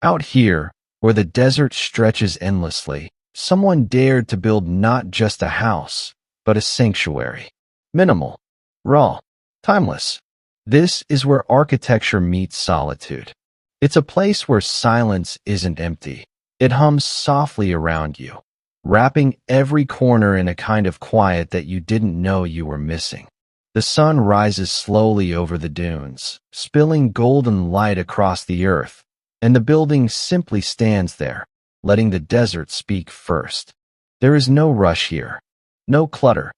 Out here, where the desert stretches endlessly, someone dared to build not just a house, but a sanctuary. Minimal, raw, timeless. This is where architecture meets solitude. It's a place where silence isn't empty. It hums softly around you, wrapping every corner in a kind of quiet that you didn't know you were missing. The sun rises slowly over the dunes, spilling golden light across the earth, and the building simply stands there, letting the desert speak first. There is no rush here, no clutter.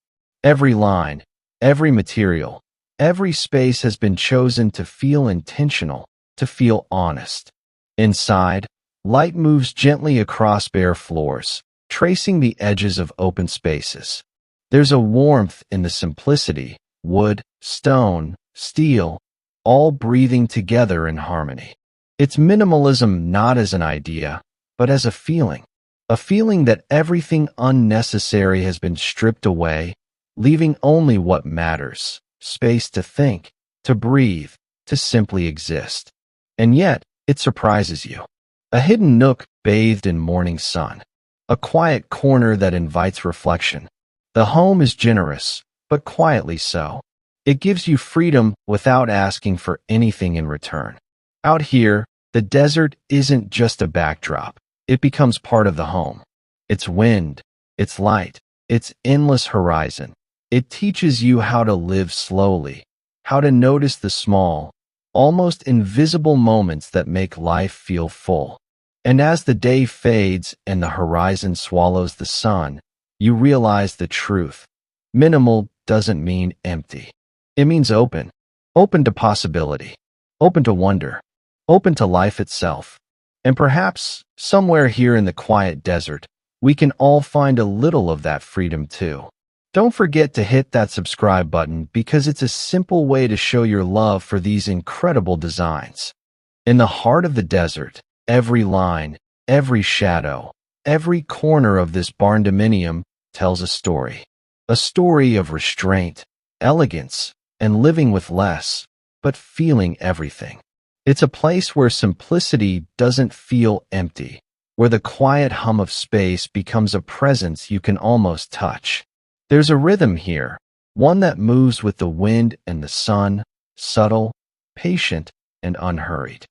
Every line, every material, every space has been chosen to feel intentional, to feel honest. Inside, light moves gently across bare floors, tracing the edges of open spaces. There's a warmth in the simplicity, wood, stone, steel, all breathing together in harmony. It's minimalism not as an idea, but as a feeling that everything unnecessary has been stripped away, leaving only what matters, space to think, to breathe, to simply exist. And yet, it surprises you. A hidden nook bathed in morning sun. A quiet corner that invites reflection. The home is generous, but quietly so. It gives you freedom without asking for anything in return. Out here, the desert isn't just a backdrop. It becomes part of the home. Its wind, its light, its endless horizon. It teaches you how to live slowly, how to notice the small, almost invisible moments that make life feel full. And as the day fades and the horizon swallows the sun, you realize the truth. Minimal doesn't mean empty. It means open. Open to possibility. Open to wonder. Open to life itself. And perhaps, somewhere here in the quiet desert, we can all find a little of that freedom too. Don't forget to hit that subscribe button because it's a simple way to show your love for these incredible designs. In the heart of the desert, every line, every shadow, every corner of this barndominium tells a story of restraint, elegance, and living with less, but feeling everything. It's a place where simplicity doesn't feel empty, where the quiet hum of space becomes a presence you can almost touch. There's a rhythm here, one that moves with the wind and the sun, subtle, patient, and unhurried.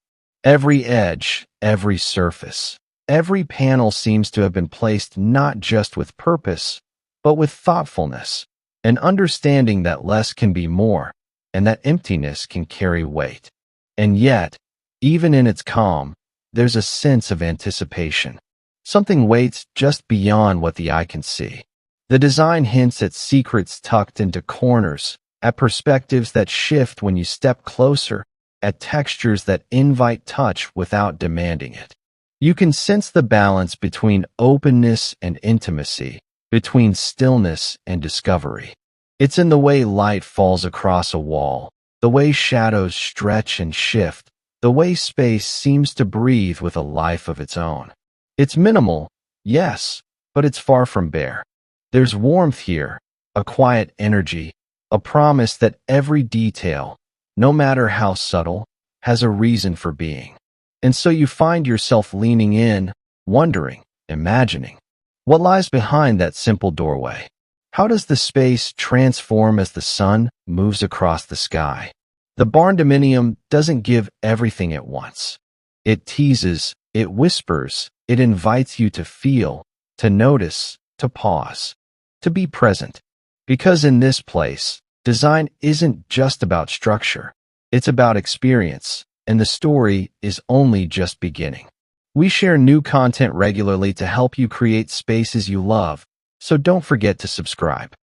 Every edge, every surface, every panel seems to have been placed not just with purpose, but with thoughtfulness, an understanding that less can be more, and that emptiness can carry weight. And yet, even in its calm, there's a sense of anticipation. Something waits just beyond what the eye can see. The design hints at secrets tucked into corners, at perspectives that shift when you step closer, at textures that invite touch without demanding it. You can sense the balance between openness and intimacy, between stillness and discovery. It's in the way light falls across a wall, the way shadows stretch and shift, the way space seems to breathe with a life of its own. It's minimal, yes, but it's far from bare. There's warmth here, a quiet energy, a promise that every detail, no matter how subtle, has a reason for being. And so you find yourself leaning in, wondering, imagining. What lies behind that simple doorway? How does the space transform as the sun moves across the sky? The barndominium doesn't give everything at once. It teases, it whispers, it invites you to feel, to notice, to pause, to be present. Because in this place, design isn't just about structure. It's about experience, and the story is only just beginning. We share new content regularly to help you create spaces you love, so don't forget to subscribe.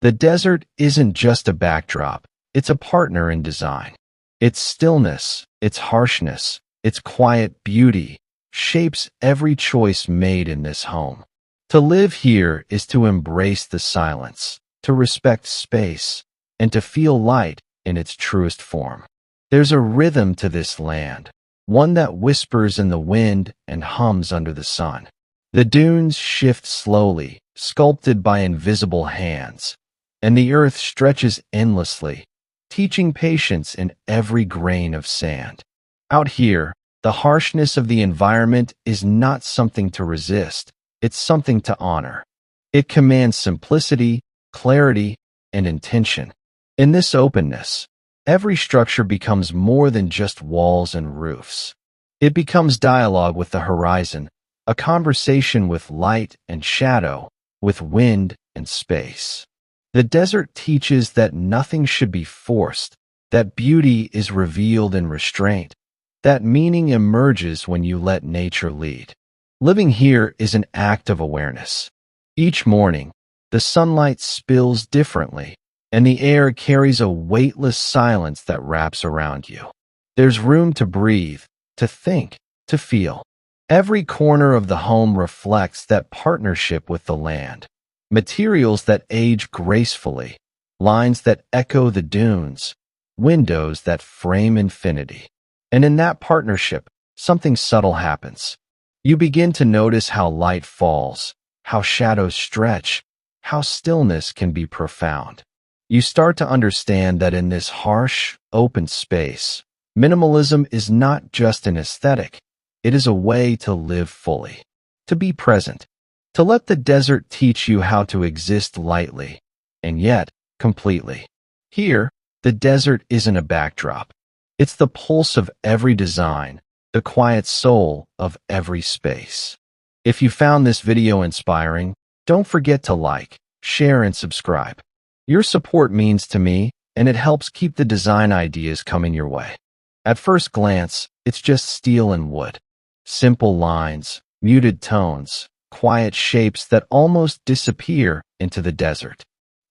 The desert isn't just a backdrop, it's a partner in design. Its stillness, its harshness, its quiet beauty shapes every choice made in this home. To live here is to embrace the silence, to respect space, and to feel light in its truest form. There's a rhythm to this land, one that whispers in the wind and hums under the sun. The dunes shift slowly, sculpted by invisible hands, and the earth stretches endlessly, teaching patience in every grain of sand. Out here, The harshness of the environment is not something to resist, it's something to honor. It commands simplicity, clarity, and intention. In this openness, every structure becomes more than just walls and roofs. It becomes dialogue with the horizon, a conversation with light and shadow, with wind and space. The desert teaches that nothing should be forced, that beauty is revealed in restraint, that meaning emerges when you let nature lead. Living here is an act of awareness. Each morning, the sunlight spills differently, and the air carries a weightless silence that wraps around you. There's room to breathe, to think, to feel. Every corner of the home reflects that partnership with the land. Materials that age gracefully, lines that echo the dunes, windows that frame infinity. And in that partnership, something subtle happens. You begin to notice how light falls, how shadows stretch, how stillness can be profound. You start to understand that in this harsh, open space, minimalism is not just an aesthetic, it is a way to live fully, to be present, to let the desert teach you how to exist lightly, and yet completely. Here, the desert isn't a backdrop. It's the pulse of every design, the quiet soul of every space. If you found this video inspiring, don't forget to like, share, and subscribe. Your support means to me, and it helps keep the design ideas coming your way. At first glance, it's just steel and wood. Simple lines, muted tones, quiet shapes that almost disappear into the desert.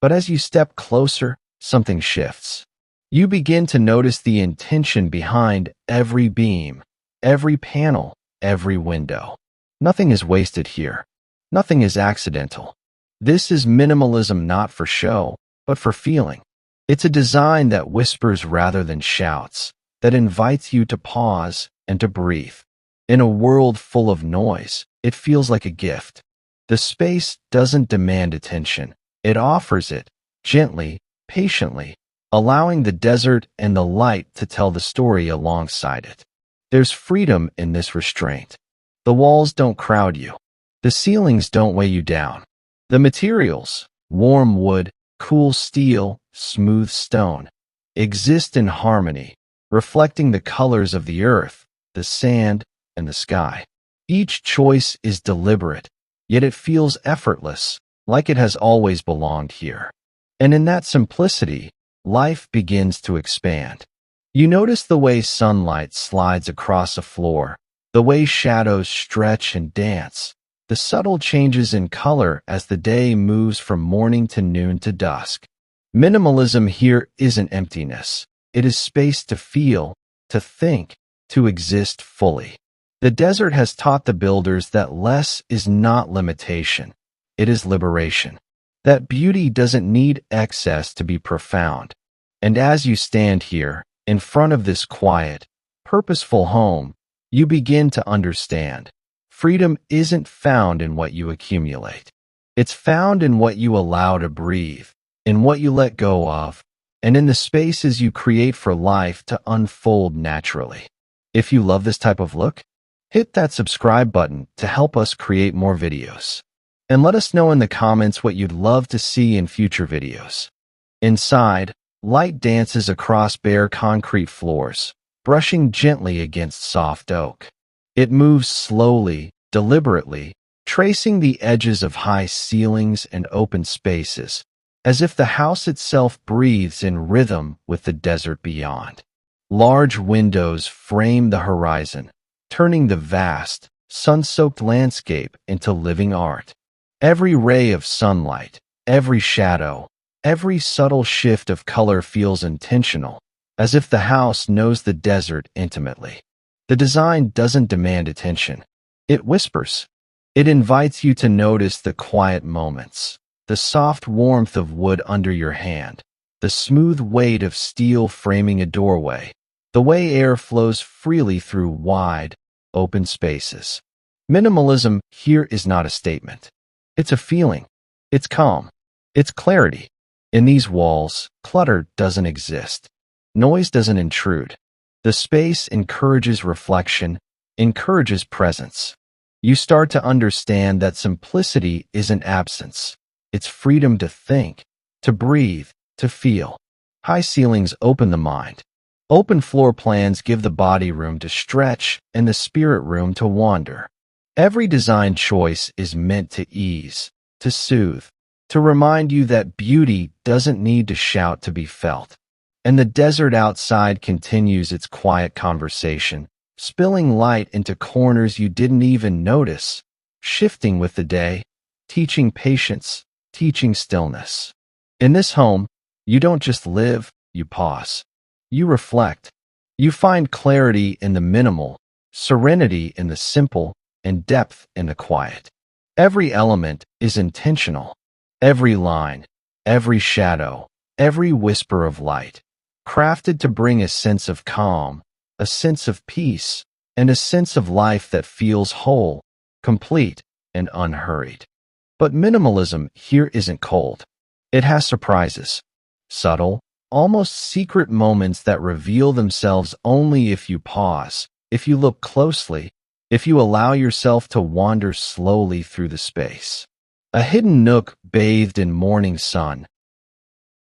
But as you step closer, something shifts. You begin to notice the intention behind every beam, every panel, every window. Nothing is wasted here. Nothing is accidental. This is minimalism not for show, but for feeling. It's a design that whispers rather than shouts, that invites you to pause and to breathe. In a world full of noise, it feels like a gift. The space doesn't demand attention. It offers it, gently, patiently, allowing the desert and the light to tell the story alongside it. There's freedom in this restraint. The walls don't crowd you. The ceilings don't weigh you down. The materials, warm wood, cool steel, smooth stone, exist in harmony, reflecting the colors of the earth, the sand, and the sky. Each choice is deliberate, yet it feels effortless, like it has always belonged here. And in that simplicity, life begins to expand. You notice the way sunlight slides across a floor, the way shadows stretch and dance, the subtle changes in color as the day moves from morning to noon to dusk. Minimalism here isn't emptiness. It is space to feel, to think, to exist fully. The desert has taught the builders that less is not limitation. It is liberation. That beauty doesn't need excess to be profound. And as you stand here, in front of this quiet, purposeful home, you begin to understand. Freedom isn't found in what you accumulate. It's found in what you allow to breathe, in what you let go of, and in the spaces you create for life to unfold naturally. If you love this type of look, hit that subscribe button to help us create more videos. And let us know in the comments what you'd love to see in future videos. Inside, light dances across bare concrete floors, brushing gently against soft oak. It moves slowly, deliberately, tracing the edges of high ceilings and open spaces, as if the house itself breathes in rhythm with the desert beyond. Large windows frame the horizon, turning the vast, sun-soaked landscape into living art. Every ray of sunlight, every shadow, every subtle shift of color feels intentional, as if the house knows the desert intimately. The design doesn't demand attention. It whispers. It invites you to notice the quiet moments, the soft warmth of wood under your hand, the smooth weight of steel framing a doorway, the way air flows freely through wide, open spaces. Minimalism here is not a statement. It's a feeling. It's calm. It's clarity. In these walls, clutter doesn't exist. Noise doesn't intrude. The space encourages reflection, encourages presence. You start to understand that simplicity isn't absence. It's freedom to think, to breathe, to feel. High ceilings open the mind. Open floor plans give the body room to stretch and the spirit room to wander. Every design choice is meant to ease, to soothe, to remind you that beauty doesn't need to shout to be felt. And the desert outside continues its quiet conversation, spilling light into corners you didn't even notice, shifting with the day, teaching patience, teaching stillness. In this home, you don't just live, you pause. You reflect. You find clarity in the minimal, serenity in the simple, and depth in the quiet. Every element is intentional. Every line, every shadow, every whisper of light, crafted to bring a sense of calm, a sense of peace, and a sense of life that feels whole, complete, and unhurried. But minimalism here isn't cold. It has surprises, subtle, almost secret moments that reveal themselves only if you pause, if you look closely, if you allow yourself to wander slowly through the space. A hidden nook bathed in morning sun,